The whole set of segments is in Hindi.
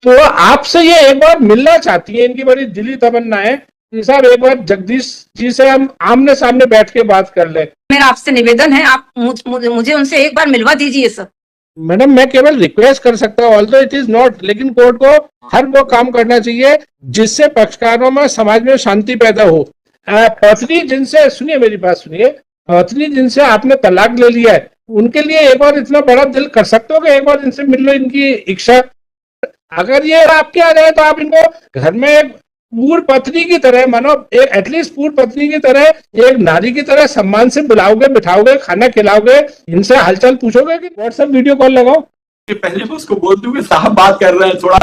तो आपसे ये एक बार मिलना चाहती है, इनकी बड़ी दिली तमन्ना है कि साहब एक बार जगदीश जी से हम आमने सामने बैठ के बात कर ले। मेरा आपसे निवेदन है, आप मुझे उनसे एक बार मिलवा दीजिए सर। मैडम मैं केवल रिक्वेस्ट कर सकता हूँ, ऑल्दो इट इज नॉट, लेकिन कोर्ट को हर वो काम करना चाहिए जिससे पक्षकारों में समाज में शांति पैदा हो। पत्नी जिनसे, सुनिए मेरी बात सुनिए, पत्नी जिनसे आपने तलाक ले लिया है उनके लिए एक बार इतना बड़ा दिल कर सकते हो कि एक बार इनसे मिल लो, इनकी इच्छा अगर ये आपके आ जाए तो आप इनको घर में एक पूर्ण पत्नी की तरह मानो, एक एटलीस्ट पूर्ण पत्नी की तरह, एक नारी की तरह सम्मान से बुलाओगे, बिठाओगे, खाना खिलाओगे, इनसे हालचाल पूछोगे कि व्हाट्सएप वीडियो कॉल लगाओ। पहले मैं उसको बोल दूं कि साहब बात कर रहे हैं थोड़ा।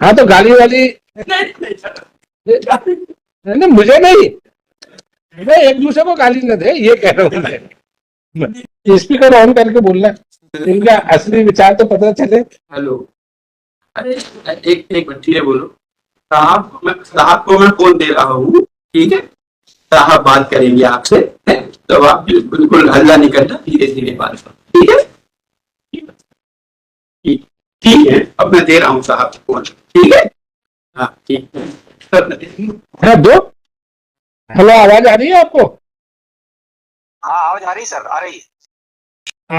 हाँ तो गाली वाली नहीं, मुझे नहीं, एक दूसरे को गाली न दे, ये कह रहा हूँ मैं। स्पीकर ऑन करके बोलना, इनका असली विचार तो पता चले। हेलो, अरे एक मिनट धीरे बोलो। साहब को मैं फोन दे रहा हूँ, ठीक है, साहब बात करेंगे आपसे, तो आप बिल्कुल हल्ला नहीं करना, धीरे धीरे बात करो, ठीक है? ठीक है, अब मैं दे रहा हूँ साहब को फोन, ठीक है? हाँ ठीक है। दो हेलो, आवाज आ रही है आपको? हाँ आवाज आ रही सर, आ रही।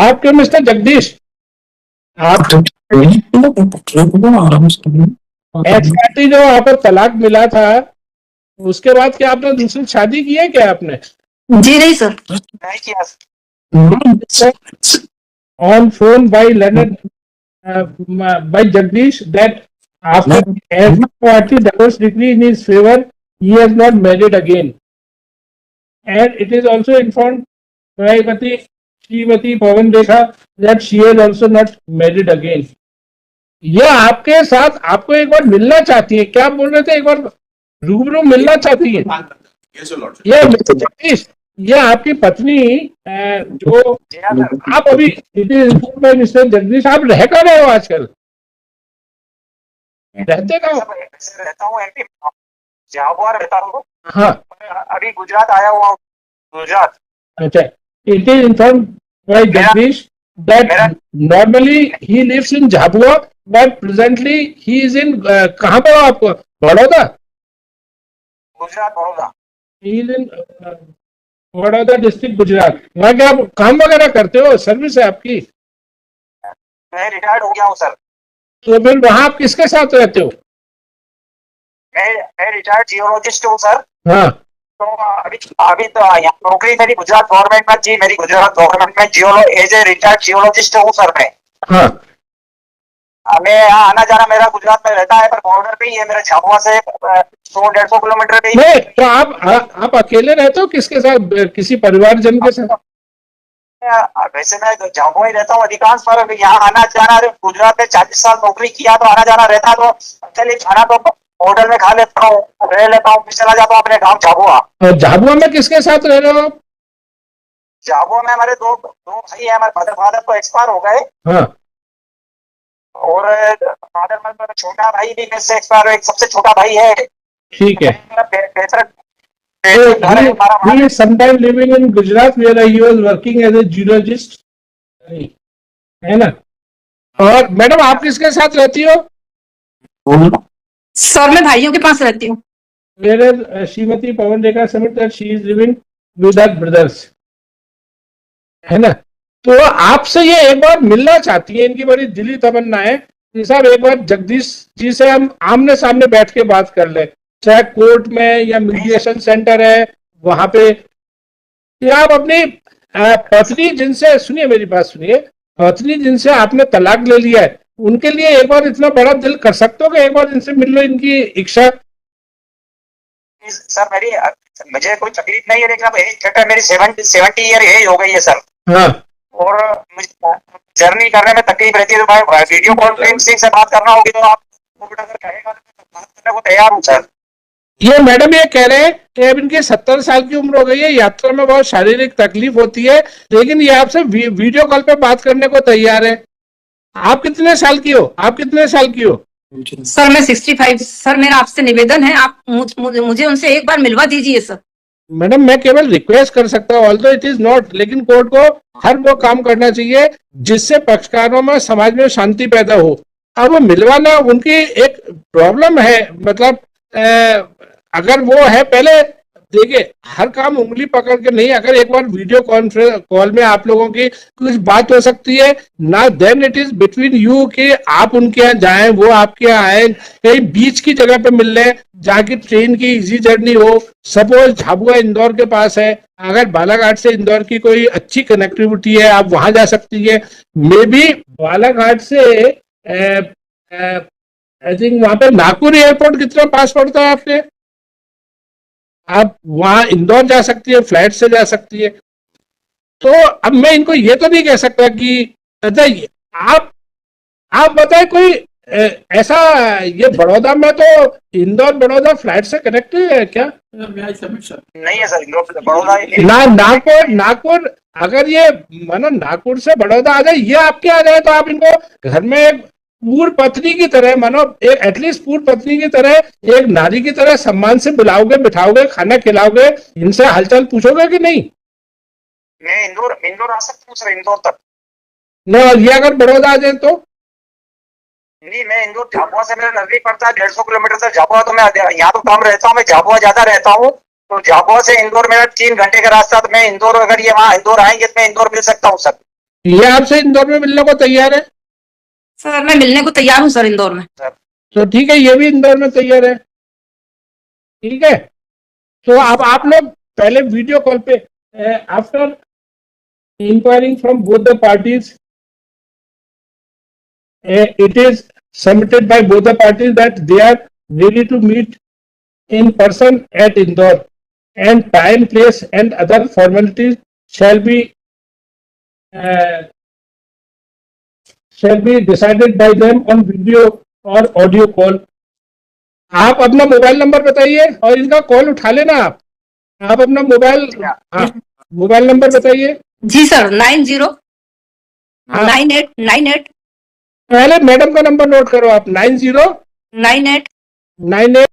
आपके मिस्टर जगदीश, आप एक्स पार्टी जो आपको तलाक मिला था उसके बाद क्या आपने दूसरी शादी की है क्या आपने? जी नहीं सर। नहीं किया ऑन फोन बाय लेनर by Jagdish that after every party divorce decree in his favor, he has not married again. And it is also informed by Srimati Pawan Rekha that she has also not married again. यह आपके साथ आपको एक बार मिलना चाहती है, क्या बोल रहे थे, एक बार रूबरू मिलना चाहती है। ये मिस्टर जगदीश, ये आपकी पत्नी जो आप अभी मिस्टर जगदीश, आप रह कर रहे हो आजकल, रहते कहाँ हो? रहता हूँ एमपी, झाबुआ रहता हूँ। हाँ अभी गुजरात आया हुआ हूँ, गुजरात। अच्छा, it is informed by Jagdish that normally he lives in Jhabua but presently he is in कहाँ पर हो आपको? Baroda? Gujarat, Baroda. he is in Baroda district, Gujarat. वहाँ क्या आप काम वगैरह करते हो, सर्विस है आपकी? मैं रिटायर्ड हो गया हूँ सर। तो फिर वहाँ आप किसके साथ रहते हो? मैं रिटायर्ड जियोलॉजिस्ट हूँ सर। हाँ तो अभी तो यहाँ नौकरी मेरी गुजरात गवर्नमेंट में जी, मेरी गुजरात गवर्नमेंट में एज ए रिटायर्ड जियोलॉजिस्ट हूँ सर मैं। हाँ मैं यहाँ आना जाना मेरा गुजरात में रहता है, पर बॉर्डर पे ही है मेरा, झाबुआ से 100-150 किलोमीटर पे ही। नहीं, तो आप अकेले रहते हो किसके साथ, किसी परिवारजन के साथ? वैसे मैं झाबुआ ही रहता हूँ अधिकांश, पर यहाँ आना जाना, गुजरात में 40 साल नौकरी किया तो आना जाना रहता, तो चलिए खाना तो होटल में खा लेता हूँ, रह लेता हूँ, फिर चला जाता हूँ अपने गाँव झाबुआ। और झाबुआ में किसके साथ रह रहे हो आप? झाबुआ में हमारे दो भाई है, हमारे फादर तो एक्सपायर हो गए। हाँ और फादर में छोटा भाई भी मेरे से एक्सपायर, एक सबसे छोटा भाई है। ठीक है। हमारा he is sometime living in Gujarat where he was working as a geologist, है ना? और मैडम आप किसके साथ रहती हो? सर मैं भाइयों के पास रहती हूँ। Whereas Shrimati Pawan Rekha submit that she is living with her brothers, है ना? तो आपसे ये एक बार मिलना चाहती है, इनकी बड़ी दिली तमन्ना है कि साहब एक बार जगदीश जी से हम आमने सामने बैठ के बात कर ले, चाहे कोर्ट में या मीडिएशन सेंटर है वहां पे, या आप अपनी पत्नी जिनसे, सुनिए मेरी बात सुनिए, पत्नी जिनसे आपने तलाक ले लिया है उनके लिए एक बार इतना बड़ा दिल कर सकते हो कि एक बार इनसे मिल लो, इनकी इच्छा। सर मुझे कोई तकलीफ नहीं है, लेकिन अब एज मेरी 70 ईयर एज हो गई है सर। हाँ और मुझे जर्नी करने में तकलीफ रहती है, तो मैं वीडियो कॉन्फ्रेंसिंग से बात करना होगी तो आप अगर कहेगा तो बात करने को तैयार हूँ सर। ये मैडम ये कह रहे हैं कि अब इनकी 70 साल की उम्र हो गई है, यात्रा में बहुत शारीरिक तकलीफ होती है, लेकिन ये आपसे वीडियो कॉल पे बात करने को तैयार है। आप कितने साल की हो? आप कितने साल की हो? सर मैं 65। सर मेरा आपसे निवेदन है, आप मुझे उनसे एक बार मिलवा दीजिए सर। मैडम मैं केवल रिक्वेस्ट कर सकता हूँ, ऑल्दो इट इज नॉट, लेकिन कोर्ट को हर वो काम करना चाहिए जिससे पक्षकारों में समाज में शांति पैदा हो। अब मिलवाना उनकी एक प्रॉब्लम है, मतलब अगर वो है, पहले देखिए हर काम उंगली पकड़ के नहीं, अगर एक बार वीडियो कॉन्फ्रेंस कॉल में आप लोगों की कुछ बात हो सकती है ना, then it is between you कि आप उनके यहाँ जाएं, वो आपके यहाँ आए, कहीं बीच की जगह पे मिल लें जहाँ की ट्रेन की इजी जर्नी हो। सपोज झाबुआ इंदौर के पास है, अगर बालाघाट से इंदौर की कोई अच्छी कनेक्टिविटी है, आप वहां जा सकती है। मे बी बालाघाट से आई थिंक वहां पे नागपुर एयरपोर्ट कितना पास पड़ता है आपके, आप वहां इंदौर जा सकती है, फ्लाइट से जा सकती है। तो अब मैं इनको ये तो नहीं कह सकता कि अच्छा आप बताए कोई ऐसा, ये बड़ौदा में तो इंदौर बड़ौदा फ्लाइट से कनेक्ट है क्या? नहीं है सर, इंदौर से बड़ौदा ना नागपुर अगर ये मानो नागपुर से बड़ौदा आ जाए, ये आपके आ जाए, तो आप इनको घर में एक पूर्व पत्नी की तरह, मानो एक एटलीस्ट पूर्व पत्नी की तरह, एक नारी की तरह सम्मान से बुलाओगे, बिठाओगे, खाना खिलाओगे, इनसे हालचाल पूछोगे कि नहीं? मैं इंदौर आ सकता हूँ सर, इंदौर तक। नहीं, और ये अगर बड़ौदा आ जाए तो? नहीं, मैं इंदौर झाबुआ से मेरा नजदीक पड़ता है, 150 किलोमीटर से झाबुआ। तो मैं यहाँ तो कम रहता हूँ, मैं झाबुआ ज्यादा रहता हूँ। तो झाबुआ से इंदौर मेरा 3 घंटे का रास्ता। तो मैं इंदौर, अगर ये वहाँ इंदौर आएंगे तो मैं इंदौर मिल सकता हूँ सर। ये आपसे इंदौर में मिलने को तैयार है? सर मैं मिलने को तैयार हूँ सर इंदौर में। तो ठीक है, ये भी इंदौर में तैयार है, ठीक है। तो अब आप लोग पहले वीडियो कॉल पे, after enquiring from both the parties, it is submitted by both the parties that they are ready to meet in person at Indore, and time, place and other formalities shall be decided by them on video or audio call. आप अपना मोबाइल नंबर बताइए और इनका कॉल उठा लेना। आप अपना मोबाइल नंबर बताइए। जी सर, 90 हाँ। 9898 पहले मैडम का नंबर नोट करो आप, 90 98 98